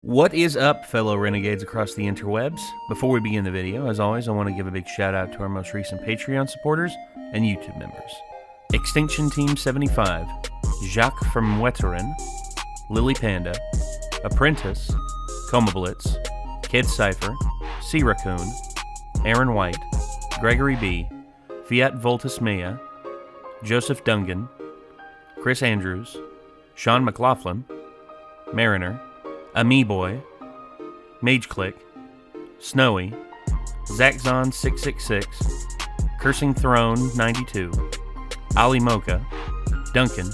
What is up, fellow renegades across the interwebs? Before we begin the video, as always, I want to give a big shout out to our most recent Patreon supporters and YouTube members. Extinction Team 75, Jacques from Wetterin, Lily Panda, Apprentice, Coma Blitz, Kid Cypher, Sea Raccoon, Aaron White, Gregory B., Fiat Voltus Mea, Joseph Dungan, Chris Andrews, Sean McLaughlin, Mariner, Boy, Mage Click, Snowy, Zachzon666, Cursing Throne 92, Ali Mocha, Duncan,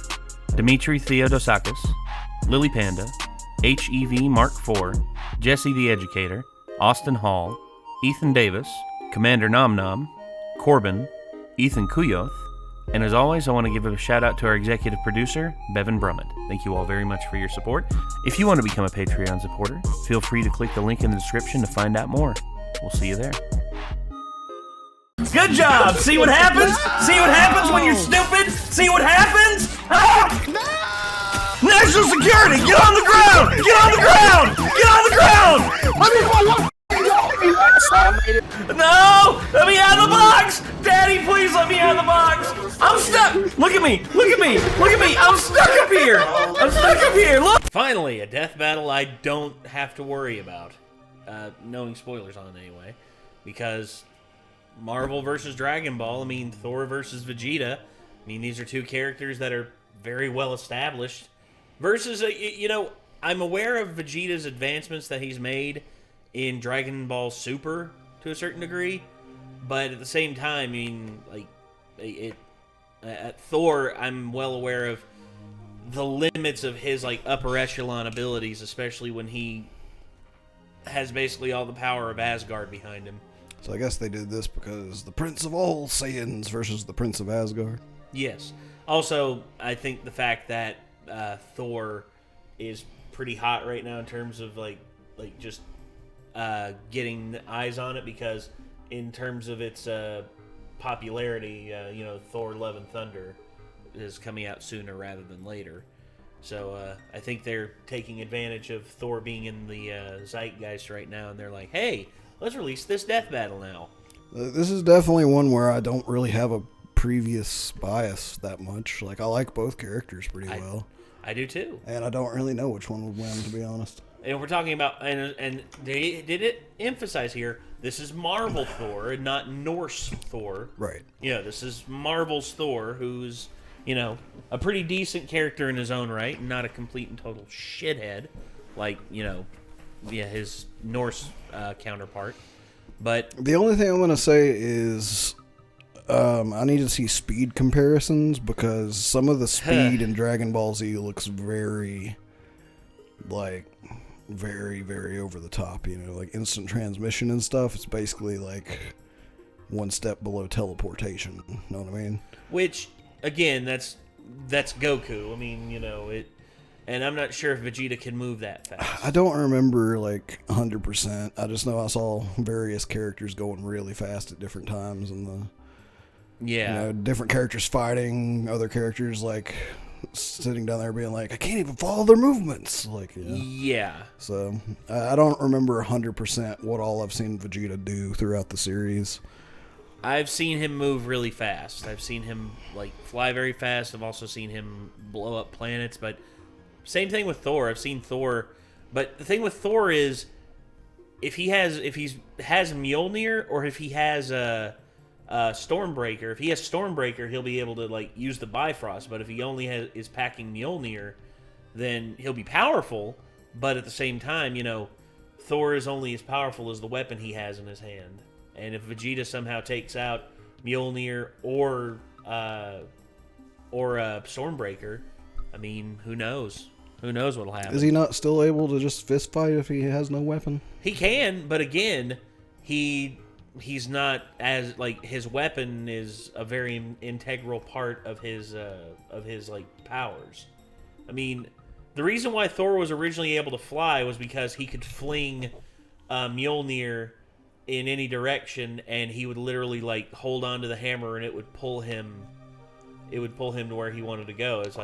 Dimitri Theodosakis, Lily Panda, HEV Mark IV, Jesse the Educator, Austin Hall, Ethan Davis, Commander Nom Nom, Corbin, Ethan Kuyoth, and as always, I want to give a shout out to our executive producer, Bevan Brummett. Thank you all very much for your support. If you want to become a Patreon supporter, feel free to click the link in the description to find out more. We'll see you there. Good job! See what happens? See what happens when you're stupid? See what happens? Ah! No! National security! Get on the ground! Get on the ground! Get on the ground! No! Let me out of the box! Daddy, please let me out of the box! I'm stuck! Look at me! Look at me! Look at me! I'm stuck up here! I'm stuck up here! Look! Finally, a death battle I don't have to worry about. Knowing spoilers on it anyway. Because Marvel versus Dragon Ball, I mean, Thor versus Vegeta. I mean, these are two characters that are very well established. Versus, I'm aware of Vegeta's advancements that he's made in Dragon Ball Super to a certain degree, but at the same time, I mean, at Thor, I'm well aware of the limits of his upper echelon abilities, especially when he has basically all the power of Asgard behind him. So I guess they did this because the Prince of all Saiyans versus the Prince of Asgard. Yes. Also, I think the fact that Thor is pretty hot right now in terms of just getting eyes on it, because in terms of its popularity, Thor Love and Thunder is coming out sooner rather than later. So I think they're taking advantage of Thor being in the zeitgeist right now, and they're like, hey, let's release this death battle now. This is definitely one where I don't really have a previous bias that much. I like both characters pretty well. I do too. And I don't really know which one would win, to be honest. And we're talking about, and they did it emphasize here, this is Marvel Thor and not Norse Thor. Right. This is Marvel's Thor, who's, a pretty decent character in his own right, and not a complete and total shithead, his Norse counterpart. But the only thing I'm going to say is I need to see speed comparisons, because some of the speed in Dragon Ball Z looks very, very, very over the top, instant transmission and stuff. It's basically one step below teleportation, know what I mean? Which, again, that's Goku. I mean, and I'm not sure if Vegeta can move that fast. I don't remember 100%. I just know I saw various characters going really fast at different times, and different characters fighting other characters, sitting down there being I can't even follow their movements. Yeah. So I don't remember 100% what all I've seen Vegeta do throughout the series. I've seen him move really fast. I've seen him fly very fast. I've also seen him blow up planets. But same thing with Thor. I've seen Thor. But the thing with Thor is, if he has Mjolnir, or if he has Stormbreaker. If he has Stormbreaker, he'll be able to use the Bifrost. But if he only is packing Mjolnir, then he'll be powerful. But at the same time, Thor is only as powerful as the weapon he has in his hand. And if Vegeta somehow takes out Mjolnir or Stormbreaker, I mean, who knows? Who knows what'll happen? Is he not still able to just fist fight if he has no weapon? He can, but again, he's not as his weapon is a very integral part of his powers. I mean, the reason why Thor was originally able to fly was because he could fling Mjolnir in any direction, and he would literally hold on to the hammer, and it would pull him to where he wanted to go. It's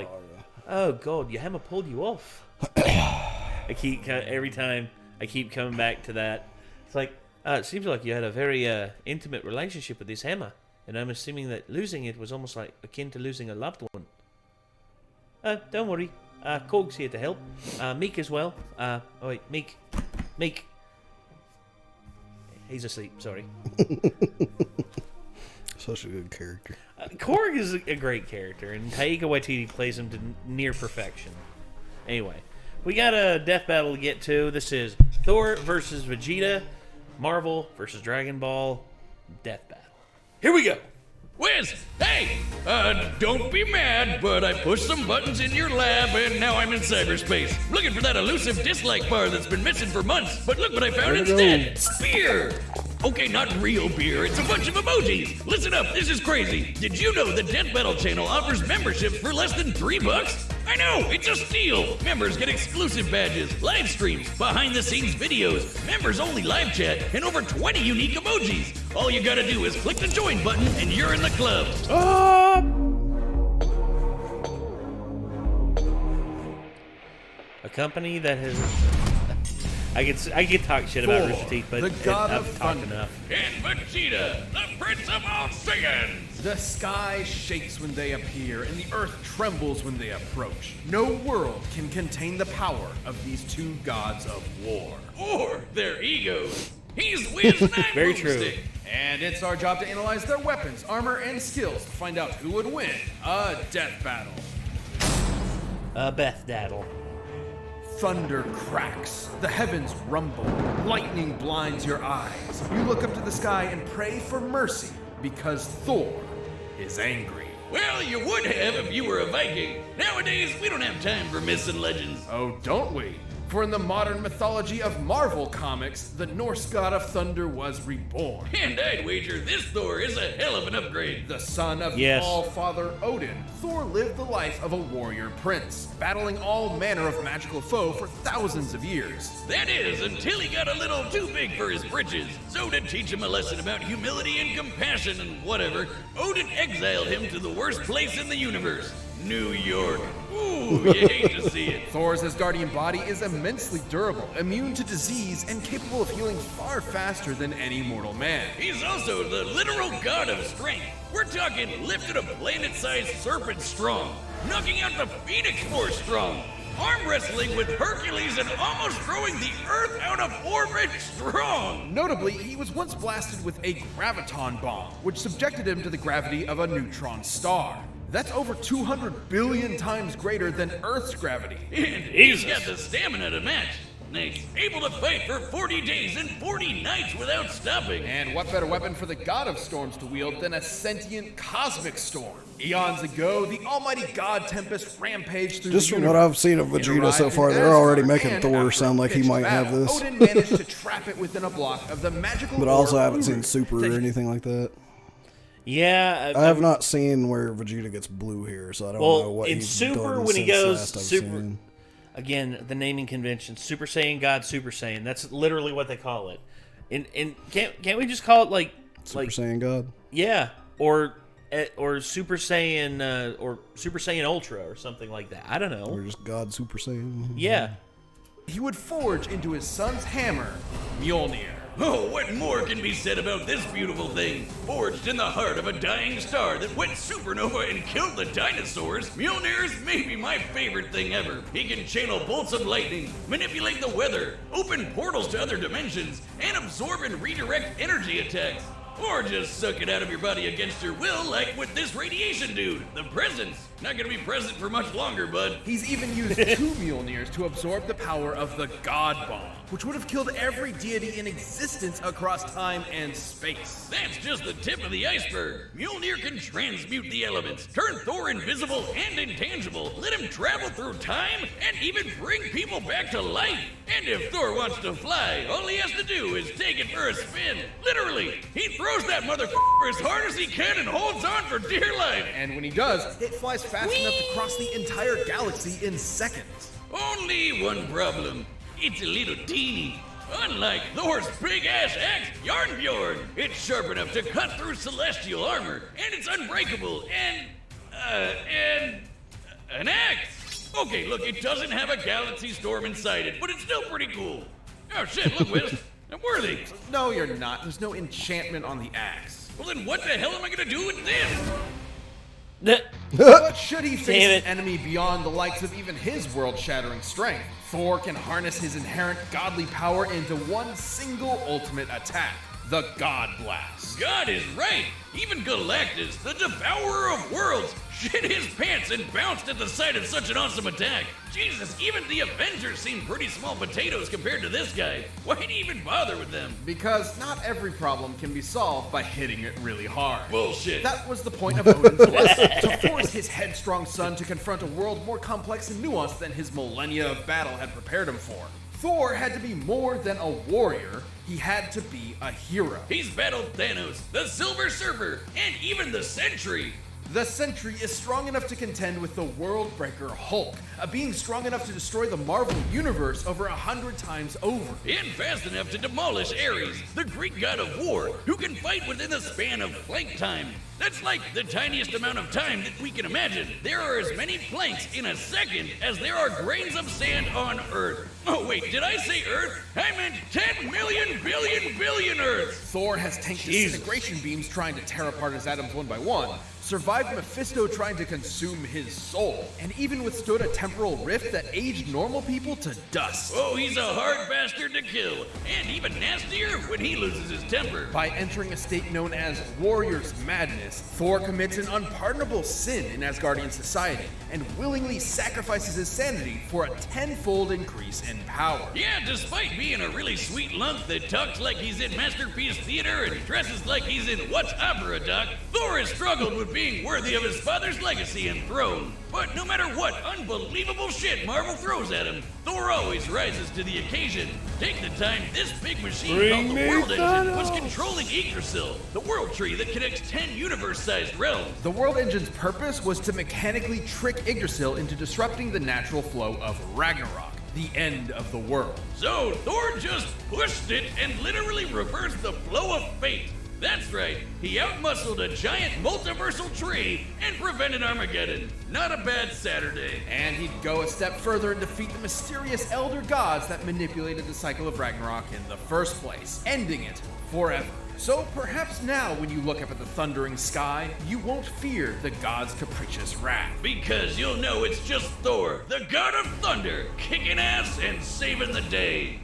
oh god, your hammer pulled you off. every time I keep coming back to that. It's like, it seems like you had a very intimate relationship with this hammer, and I'm assuming that losing it was almost like akin to losing a loved one. Don't worry. Korg's here to help. Meek as well. Oh wait, Meek. He's asleep, sorry. Such a good character. Korg is a great character, and Taika Waititi plays him to near perfection. Anyway, we got a death battle to get to. This is Thor versus Vegeta, Marvel versus Dragon Ball, death battle. Here we go. Wiz, hey, don't be mad, but I pushed some buttons in your lab and now I'm in cyberspace. Looking for that elusive dislike bar that's been missing for months, but look what I found instead. Beer! Okay, not real beer, it's a bunch of emojis. Listen up, this is crazy. Did you know the Death Battle channel offers memberships for less than $3? I know, it's a steal. Members get exclusive badges, live streams, behind-the-scenes videos, members-only live chat, and over 20 unique emojis. All you gotta do is click the join button, and you're in the club. A company that has... I could talk shit about Rooster Teeth, but I've talked enough. And Vegeta, the Prince of all Saiyans. The sky shakes when they appear, and the earth trembles when they approach. No world can contain the power of these two gods of war. Or their egos. He's Wiz and I'm Very true. Boomstick. And it's our job to analyze their weapons, armor, and skills to find out who would win a death battle. Beth Daddle. Thunder cracks, the heavens rumble, lightning blinds your eyes. You look up to the sky and pray for mercy because Thor is angry. Well, you would have if you were a Viking. Nowadays, we don't have time for myths and legends. Oh, don't we? For in the modern mythology of Marvel Comics, the Norse god of thunder was reborn. And I'd wager this Thor is a hell of an upgrade. The son of Yes. All-Father Odin, Thor lived the life of a warrior prince, battling all manner of magical foe for thousands of years. That is, until he got a little too big for his britches. So to teach him a lesson about humility and compassion and whatever, Odin exiled him to the worst place in the universe, New York. Ooh, you hate to see it. Thor's Asgardian body is immensely durable, immune to disease, and capable of healing far faster than any mortal man. He's also the literal god of strength. We're talking lifted a planet-sized serpent strong, knocking out the Phoenix Force strong, arm wrestling with Hercules and almost throwing the Earth out of orbit strong. Notably, he was once blasted with a graviton bomb, which subjected him to the gravity of a neutron star. That's over 200 billion times greater than Earth's gravity. And he's got the stamina to match. Nice. Able to fight for 40 days and 40 nights without stopping. And what better weapon for the god of storms to wield than a sentient cosmic storm? Eons ago, the almighty god Tempest rampaged through Just the from universe. what I've seen of Vegeta so far, they're already making Thor sound like he might have this. Odin managed to trap it within a block of the magical But I also orb haven't seen Uru Super or that anything like that. Yeah, I have not seen where Vegeta gets blue here, so I don't know what in he's Super done when he since goes last I've Super. seen. Again, the naming convention: Super Saiyan God, Super Saiyan. That's literally what they call it. And can't we just call it like Super Saiyan God? Yeah, or Super Saiyan or Super Saiyan Ultra or something like that. I don't know. Or just God Super Saiyan? Yeah. he would forge into his son's hammer, Mjolnir. Oh, what more can be said about this beautiful thing? Forged in the heart of a dying star that went supernova and killed the dinosaurs, Mjolnir is maybe my favorite thing ever. He can channel bolts of lightning, manipulate the weather, open portals to other dimensions, and absorb and redirect energy attacks. Or just suck it out of your body against your will, like with this radiation dude. The presence. Not gonna be present for much longer, bud. He's even used 2 Mjolnirs to absorb the power of the God Bomb, which would have killed every deity in existence across time and space. That's just the tip of the iceberg. Mjolnir can transmute the elements, turn Thor invisible and intangible, let him travel through time, and even bring people back to life. And if Thor wants to fly, all he has to do is take it for a spin. Literally, he throws that motherfucker as hard as he can and holds on for dear life. And when he does, it flies fast enough to cross the entire galaxy in seconds. Only one problem. It's a little teeny. Unlike Thor's big-ass axe, Yarnbjorn, it's sharp enough to cut through celestial armor, and it's unbreakable, and an axe. Okay, look, it doesn't have a galaxy storm inside it, but it's still pretty cool. Oh shit, look, Wiz. I'm worthy. No, you're not. There's no enchantment on the axe. Well, then what the hell am I gonna do with this? But should he face an enemy beyond the likes of even his world-shattering strength, Thor can harness his inherent godly power into one single ultimate attack, the God Blast. God is right. Even Galactus, the devourer of worlds, shit his pants and bounced at the sight of such an awesome attack. Jesus, even the Avengers seem pretty small potatoes compared to this guy. Why'd he even bother with them? Because not every problem can be solved by hitting it really hard. Bullshit. That was the point of Odin's lesson, to force his headstrong son to confront a world more complex and nuanced than his millennia of battle had prepared him for. Thor had to be more than a warrior, he had to be a hero. He's battled Thanos, the Silver Surfer, and even the Sentry. The Sentry is strong enough to contend with the Worldbreaker Hulk, a being strong enough to destroy the Marvel Universe over 100 times over. And fast enough to demolish Ares, the Greek god of war, who can fight within the span of plank time. That's like the tiniest amount of time that we can imagine. There are as many planks in a second as there are grains of sand on Earth. Oh wait, did I say Earth? I meant 10 million billion Earths! Thor has tanked disintegration beams trying to tear apart his atoms one by one, survived Mephisto trying to consume his soul, and even withstood a temporal rift that aged normal people to dust. Oh, he's a hard bastard to kill, and even nastier when he loses his temper. By entering a state known as Warrior's Madness, Thor commits an unpardonable sin in Asgardian society, and willingly sacrifices his sanity for a tenfold increase in power. Yeah, despite being a really sweet lunk that talks like he's in Masterpiece Theater and dresses like he's in What's Opera, Doc, Thor has struggled with being worthy of his father's legacy and throne. But no matter what unbelievable shit Marvel throws at him, Thor always rises to the occasion. Take the time this big machine called the World Engine was controlling Yggdrasil, the world tree that connects 10 universe-sized realms. The World Engine's purpose was to mechanically trick Yggdrasil into disrupting the natural flow of Ragnarok, the end of the world. So Thor just pushed it and literally reversed the flow of fate. That's right, he outmuscled a giant multiversal tree and prevented Armageddon. Not a bad Saturday. And he'd go a step further and defeat the mysterious elder gods that manipulated the cycle of Ragnarok in the first place, ending it forever. So perhaps now when you look up at the thundering sky, you won't fear the god's capricious wrath. Because you'll know it's just Thor, the god of thunder, kicking ass and saving the day.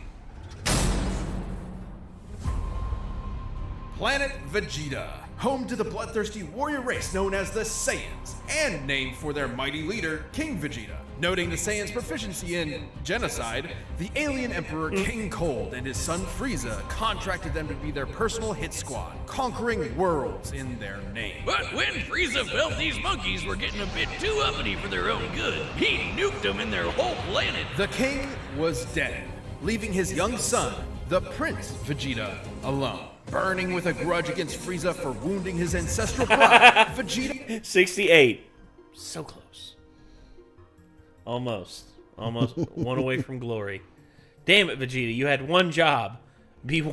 Planet Vegeta, home to the bloodthirsty warrior race known as the Saiyans, and named for their mighty leader, King Vegeta. Noting the Saiyans' proficiency in genocide, the alien emperor King Cold and his son Frieza contracted them to be their personal hit squad, conquering worlds in their name. But when Frieza felt these monkeys were getting a bit too uppity for their own good, he nuked them in their whole planet. The king was dead, leaving his young son, the Prince Vegeta, alone. Burning with a grudge against Frieza for wounding his ancestral pride, Vegeta... 68. So close. Almost. Almost one away from glory. Damn it, Vegeta. You had one job. Be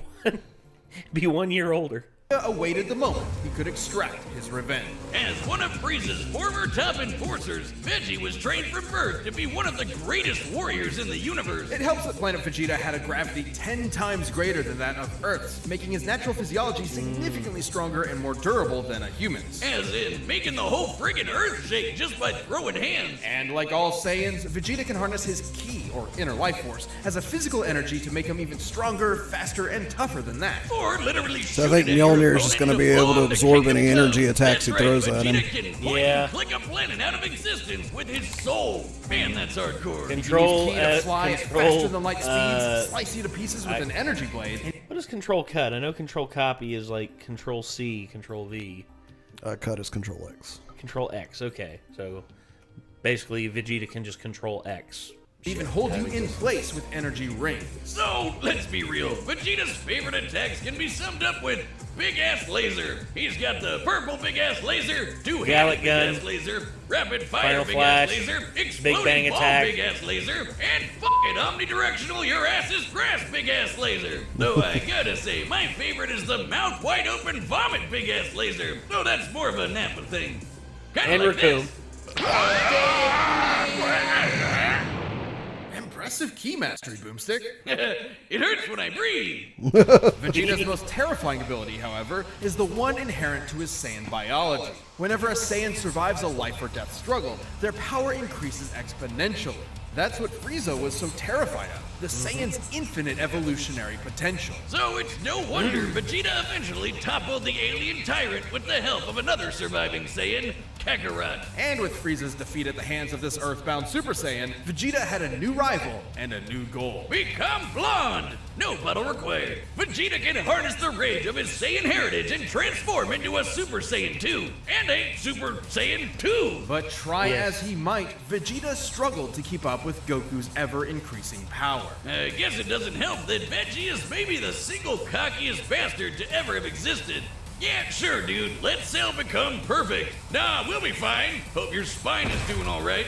1 year older. awaited the moment he could extract his revenge. As one of Frieza's former top enforcers, Veggie was trained from birth to be one of the greatest warriors in the universe. It helps that planet Vegeta had a gravity 10 times greater than that of Earth's, making his natural physiology significantly stronger and more durable than a human's. As in, making the whole friggin' Earth shake just by throwing hands. And like all Saiyans, Vegeta can harness his ki, or inner life force, as a physical energy to make him even stronger, faster, and tougher than that. Or literally so I think Mjolnir is just going to be able to absorb any energy attacks he throws at him. Yeah. Click a planet out of existence with his soul. Man, that's hardcore. Control to fly at faster than light speeds, slice you to pieces with an energy blade. What is Control Cut? I know Control Copy is like Control C, Control V. Cut is Control X. Control X. Okay, so basically Vegeta can just Control X. Even hold you in place with energy rings. So, let's be real. Vegeta's favorite attacks can be summed up with big-ass laser. He's got the purple big-ass laser, two-handed big-ass laser, rapid-fire big-ass laser, exploding ball big-ass laser, and fucking omnidirectional your-ass's grass big-ass laser. Though I gotta say, my favorite is the mouth-wide-open vomit big-ass laser. Though that's more of a Nappa thing. Kinda and like Raccoon. This. impressive key mastery, Boomstick. It hurts when I breathe. Vegeta's most terrifying ability, however, is the one inherent to his Saiyan biology. Whenever a Saiyan survives a life or death struggle, their power increases exponentially. That's what Frieza was so terrified of, the Saiyan's infinite evolutionary potential. So it's no wonder Vegeta eventually toppled the alien tyrant with the help of another surviving Saiyan, Kakarot. And with Frieza's defeat at the hands of this Earthbound Super Saiyan, Vegeta had a new rival and a new goal. Become blonde! No battle required. Vegeta can harness the rage of his Saiyan heritage and transform into a Super Saiyan 2 and a Super Saiyan 2. But try as he might, Vegeta struggled to keep up with Goku's ever-increasing power. I guess it doesn't help that Veggie is maybe the single cockiest bastard to ever have existed. Yeah, sure, dude. Let Cell become perfect. Nah, we'll be fine. Hope your spine is doing all right.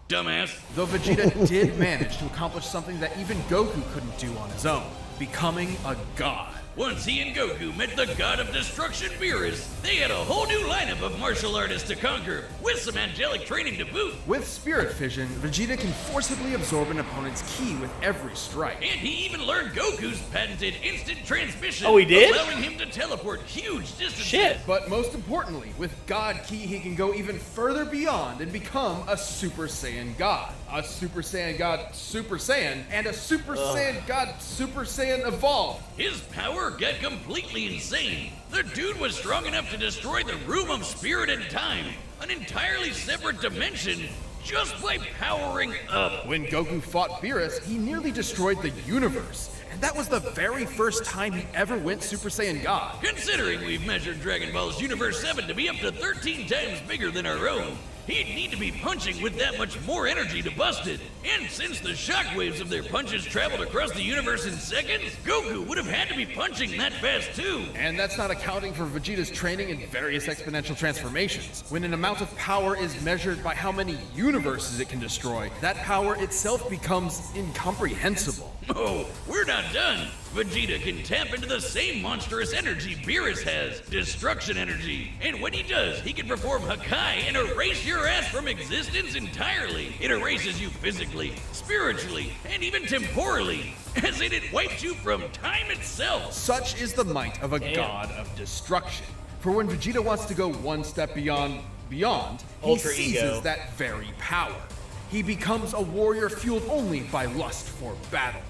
Dumbass. Though Vegeta did manage to accomplish something that even Goku couldn't do on his own, becoming a god. Once he and Goku met the god of destruction, Beerus, they had a whole new lineup of martial artists to conquer, with some angelic training to boot. With Spirit Fission, Vegeta can forcibly absorb an opponent's ki with every strike. And he even learned Goku's patented instant transmission. Oh, he did? Allowing him to teleport huge distances. Shit. But most importantly, with God Ki, he can go even further beyond and become a Super Saiyan God. A Super Saiyan God Super Saiyan, and a Super Saiyan God Super Saiyan Evolved. His power got completely insane. The dude was strong enough to destroy the Room of Spirit and Time, an entirely separate dimension, just by powering up. When Goku fought Beerus, he nearly destroyed the universe. And that was the very first time he ever went Super Saiyan God. Considering we've measured Dragon Ball's Universe 7 to be up to 13 times bigger than our own, he'd need to be punching with that much more energy to bust it. And since the shockwaves of their punches traveled across the universe in seconds, Goku would have had to be punching that fast too. And that's not accounting for Vegeta's training in various exponential transformations. When an amount of power is measured by how many universes it can destroy, that power itself becomes incomprehensible. Oh, we're not done. Vegeta can tap into the same monstrous energy Beerus has, destruction energy. And when he does, he can perform Hakai and erase your ass from existence entirely. It erases you physically, spiritually, and even temporally, as in it wipes you from time itself. Such is the might of a god of destruction. For when Vegeta wants to go one step beyond, he Ultra seizes ego. that very power. He becomes a warrior fueled only by lust for battle.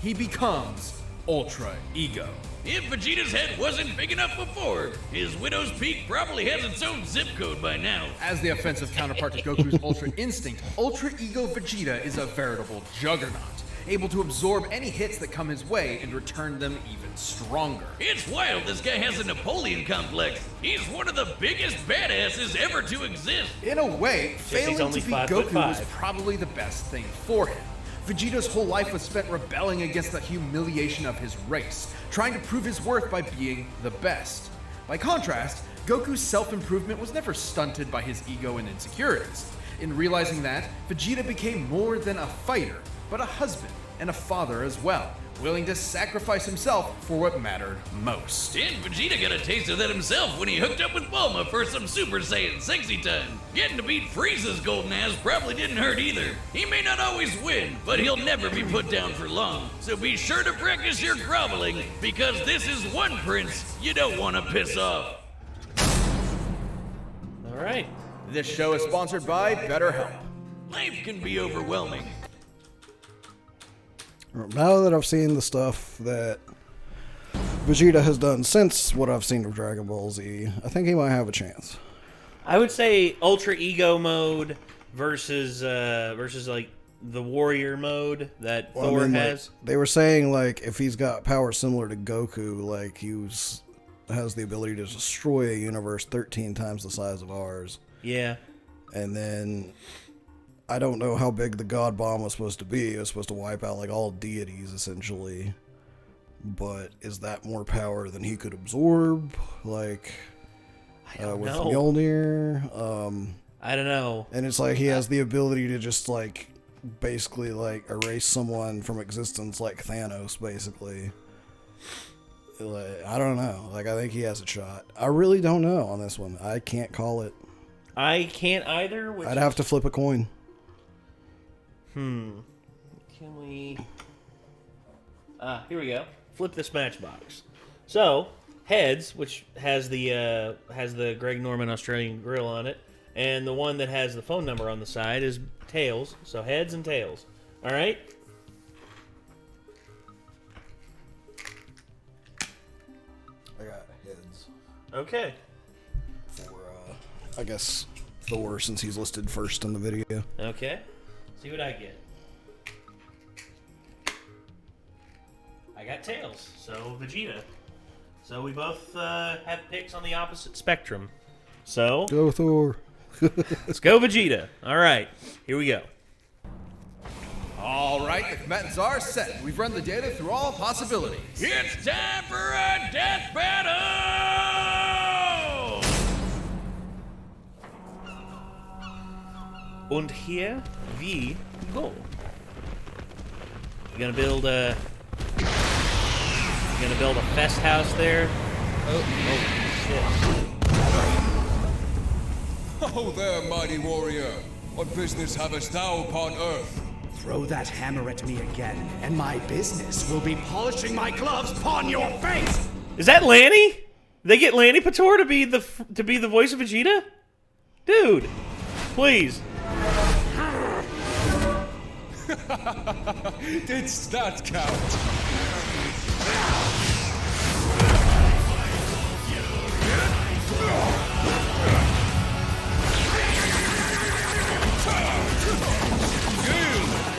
He becomes Ultra Ego. If Vegeta's head wasn't big enough before, his Widow's Peak probably has its own zip code by now. As the offensive counterpart to Goku's Ultra Instinct, Ultra Ego Vegeta is a veritable juggernaut, able to absorb any hits that come his way and return them even stronger. It's wild this guy has a Napoleon complex. He's one of the biggest badasses ever to exist. In a way, he's failing only to beat 5'5". Goku was probably the best thing for him. Vegeta's whole life was spent rebelling against the humiliation of his race, trying to prove his worth by being the best. By contrast, Goku's self-improvement was never stunted by his ego and insecurities. In realizing that, Vegeta became more than a fighter, but a husband and a father as well, willing to sacrifice himself for what mattered most. And Vegeta got a taste of that himself when he hooked up with Bulma for some Super Saiyan sexy time. Getting to beat Frieza's golden ass probably didn't hurt either. He may not always win, but he'll never be put down for long. So be sure to practice your groveling, because this is one prince you don't want to piss off. All right. This show is sponsored by BetterHelp. Life can be overwhelming. Now that I've seen the stuff that Vegeta has done since what I've seen of Dragon Ball Z, I think he might have a chance. I would say Ultra Ego mode versus like the Warrior mode that Thor has. Like, they were saying like if he's got power similar to Goku, like has the ability to destroy a universe 13 times the size of ours. Yeah. And then I don't know how big the God Bomb was supposed to be. It was supposed to wipe out like all deities essentially. But is that more power than he could absorb? Like with Mjolnir? I don't know. And it's like he has the ability to just like basically like erase someone from existence like Thanos basically. Like, I don't know. Like I think he has a shot. I really don't know on this one. I can't call it. I can't either. I'd have to flip a coin. can we... here we go. Flip this matchbox. So, heads, which has the Greg Norman Australian grill on it, and the one that has the phone number on the side is tails. So heads and tails. All right. I got heads. Okay. For I guess Thor, since he's listed first in the video. Okay. See what I get. I got tails. So Vegeta. So we both have picks on the opposite spectrum. So Go Thor. let's go Vegeta. All right, here we go. All right, the combatants are set. We've run the data through all possibilities. It's time for a death battle! Und here we go. You're gonna build a fest house there. Oh shit. Oh there, mighty warrior. What business havest thou upon earth? Throw that hammer at me again, and my business will be polishing my gloves upon your face! Is that Lanny? They get Lanny Pator to be the voice of Vegeta? Dude, please. Didst that count?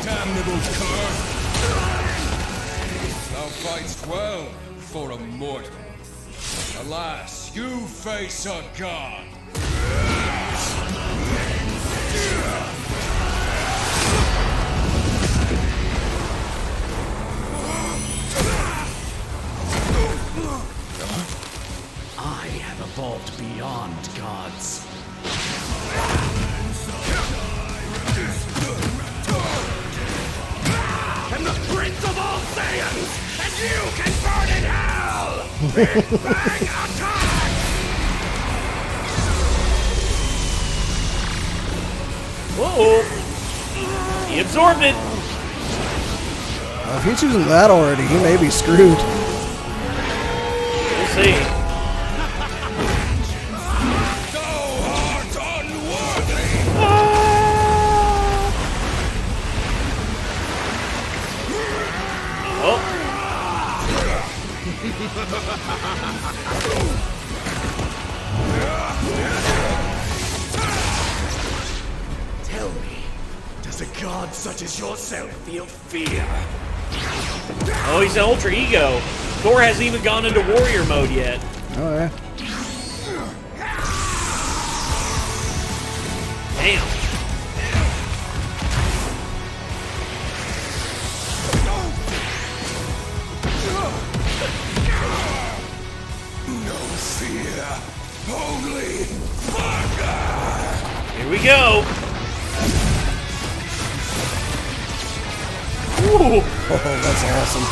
Damnable cur! Thou fightst well for a mortal. Alas, you face a god. I have evolved beyond gods. I'm the Prince of all Saiyans, and you can burn in hell! Big Bang attack! Uh-oh. He absorbed it. If he's using that already, he may be screwed. We'll see. Thou art unworthy! Oh. Tell me, does a god such as yourself feel fear? Oh, he's an ultra ego. Thor hasn't even gone into warrior mode yet. Oh yeah. Damn. No fear, only fire! Here we go. Ooh. Oh, that's awesome.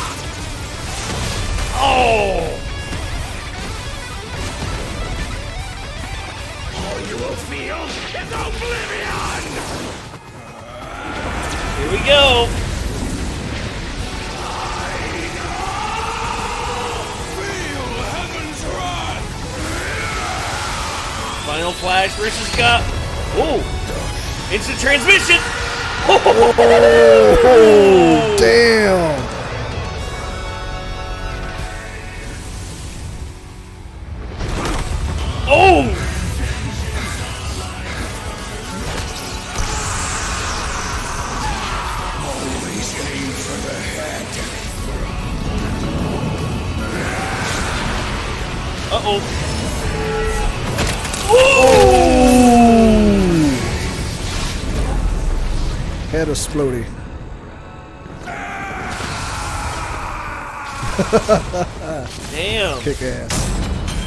Oh. All you will feel is oblivion! Here we go. Feel heaven's wrath! Final Flash versus God. Oh. Instant transmission. Oh, damn. Oh. Always aim for the head. Uh-oh. Head exploded. Damn. Kick ass.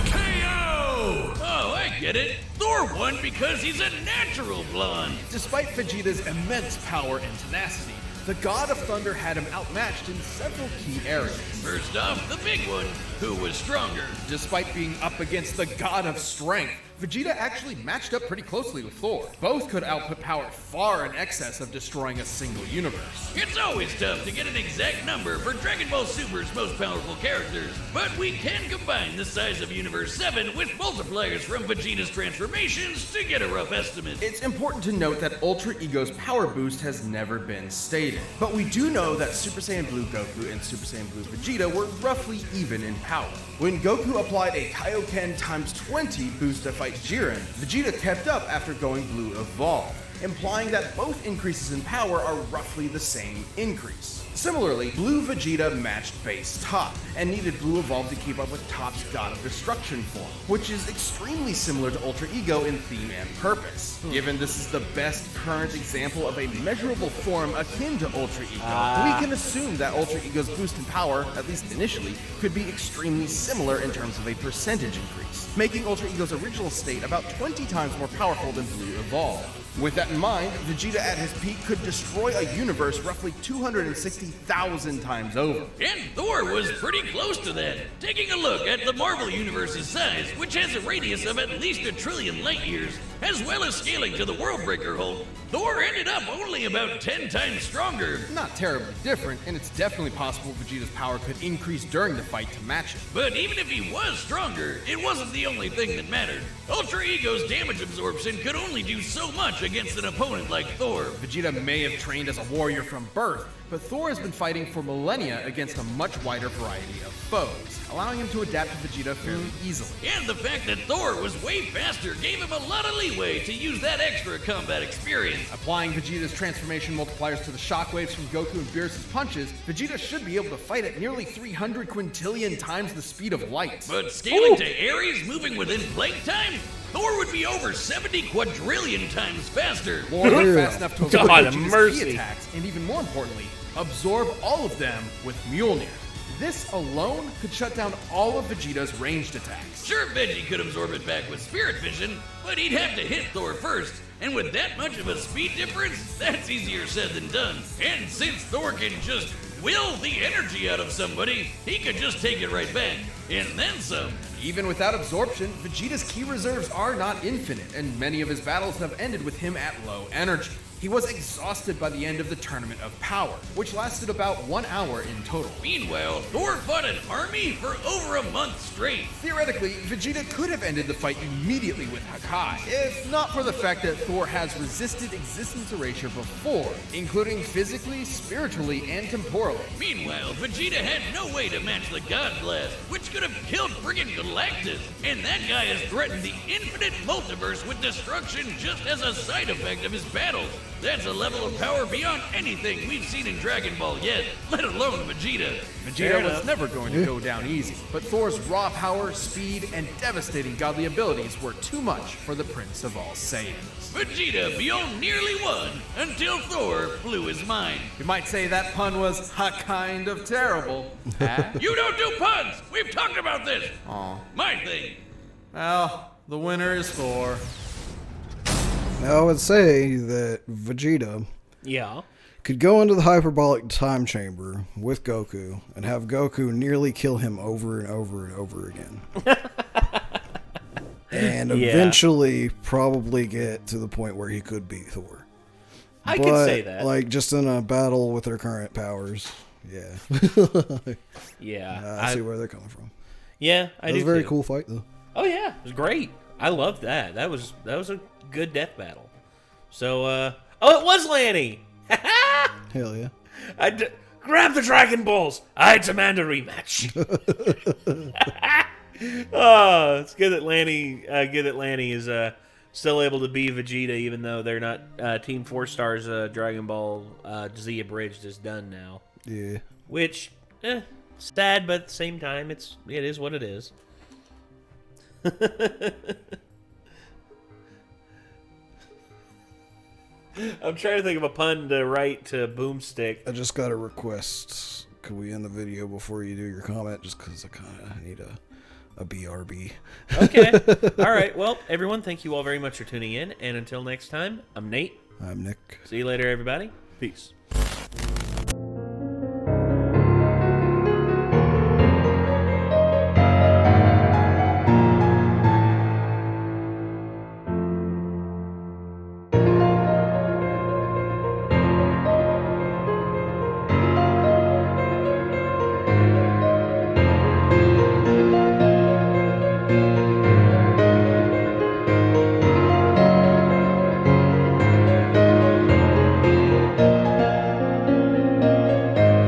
KO! Oh, I get it. Thor won because he's a natural blonde. Despite Vegeta's immense power and tenacity, the God of Thunder had him outmatched in several key areas. First off, the big one. who was stronger. Despite being up against the god of strength, Vegeta actually matched up pretty closely with Thor. Both could output power far in excess of destroying a single universe. It's always tough to get an exact number for Dragon Ball Super's most powerful characters, but we can combine the size of Universe 7 with multipliers from Vegeta's transformations to get a rough estimate. It's important to note that Ultra Ego's power boost has never been stated, but we do know that Super Saiyan Blue Goku and Super Saiyan Blue Vegeta were roughly even in power. When Goku applied a Kaioken times 20 boost to fight Jiren, Vegeta kept up after going Blue Evolved, implying that both increases in power are roughly the same increase. Similarly, Blue Vegeta matched base Top, and needed Blue Evolve to keep up with Top's God of Destruction form, which is extremely similar to Ultra Ego in theme and purpose. Given this is the best current example of a measurable form akin to Ultra Ego, we can assume that Ultra Ego's boost in power, at least initially, could be extremely similar in terms of a percentage increase, making Ultra Ego's original state about 20 times more powerful than Blue Evolve. With that in mind, Vegeta at his peak could destroy a universe roughly 260,000 times over. And Thor was pretty close to that. Taking a look at the Marvel Universe's size, which has a radius of at least 1 trillion light years, as well as scaling to the World Breaker hole, Thor ended up only about 10 times stronger. Not terribly different, and it's definitely possible Vegeta's power could increase during the fight to match it. But even if he was stronger, it wasn't the only thing that mattered. Ultra Ego's damage absorption could only do so much against an opponent like Thor. Vegeta may have trained as a warrior from birth, but Thor has been fighting for millennia against a much wider variety of foes, allowing him to adapt to Vegeta fairly easily. And the fact that Thor was way faster gave him a lot of leeway to use that extra combat experience. Applying Vegeta's transformation multipliers to the shockwaves from Goku and Beerus' punches, Vegeta should be able to fight at nearly 300 quintillion times the speed of light. But scaling to Ares moving within blink time? Thor would be over 70 quadrillion times faster. More than fast enough to avoid God, Vegeta's mercy. key attacks, and even more importantly, absorb all of them with Mjolnir. This alone could shut down all of Vegeta's ranged attacks. Sure, Veggie could absorb it back with Spirit Vision, but he'd have to hit Thor first. And with that much of a speed difference, that's easier said than done. And since Thor can just will the energy out of somebody, he could just take it right back. And then some. Even without absorption, Vegeta's ki reserves are not infinite, and many of his battles have ended with him at low energy. He was exhausted by the end of the Tournament of Power, which lasted about 1 hour in total. Meanwhile, Thor fought an army for over a month straight. Theoretically, Vegeta could have ended the fight immediately with Kohai, if not for the fact that Thor has resisted existence erasure before, including physically, spiritually, and temporally. Meanwhile, Vegeta had no way to match the God Blast, which could have killed friggin' Galactus. And that guy has threatened the infinite multiverse with destruction just as a side effect of his battles. That's a level of power beyond anything we've seen in Dragon Ball yet, let alone Vegeta. Vegeta was never going to go down easy, but Thor's raw power, speed, and devastating godly abilities were too much for the Prince of All Saiyans. Vegeta beyond nearly won until Thor blew his mind. You might say that pun was kind of terrible. You don't do puns! We've talked about this! Aw. My thing. Well, the winner is Thor. Now I would say that Vegeta Yeah. could go into the hyperbolic time chamber with Goku and have Goku nearly kill him over and over and over again. And eventually probably get to the point where he could beat Thor. I could say that. Like, just in a battle with their current powers. Yeah. Yeah. I see where they're coming from. Yeah, I do. It was a very too. cool fight, though. Oh yeah, it was great. I loved that. That was a good death battle. So, oh, it was Lanny. Hell yeah. Grab the Dragon Balls. I demand a rematch. Oh, it's good that Lanny is still able to be Vegeta, even though they're not Team 4 Stars. Dragon Ball Z Abridged is done now. Yeah. Which, sad, but at the same time, it is what it is. I'm trying to think of a pun to write to Boomstick. I just got a request. Could we end the video before you do your comment? Just because I kind of need a BRB. Okay. All right. Well, everyone, thank you all very much for tuning in. And until next time, I'm Nate. I'm Nick. See you later, everybody. Peace.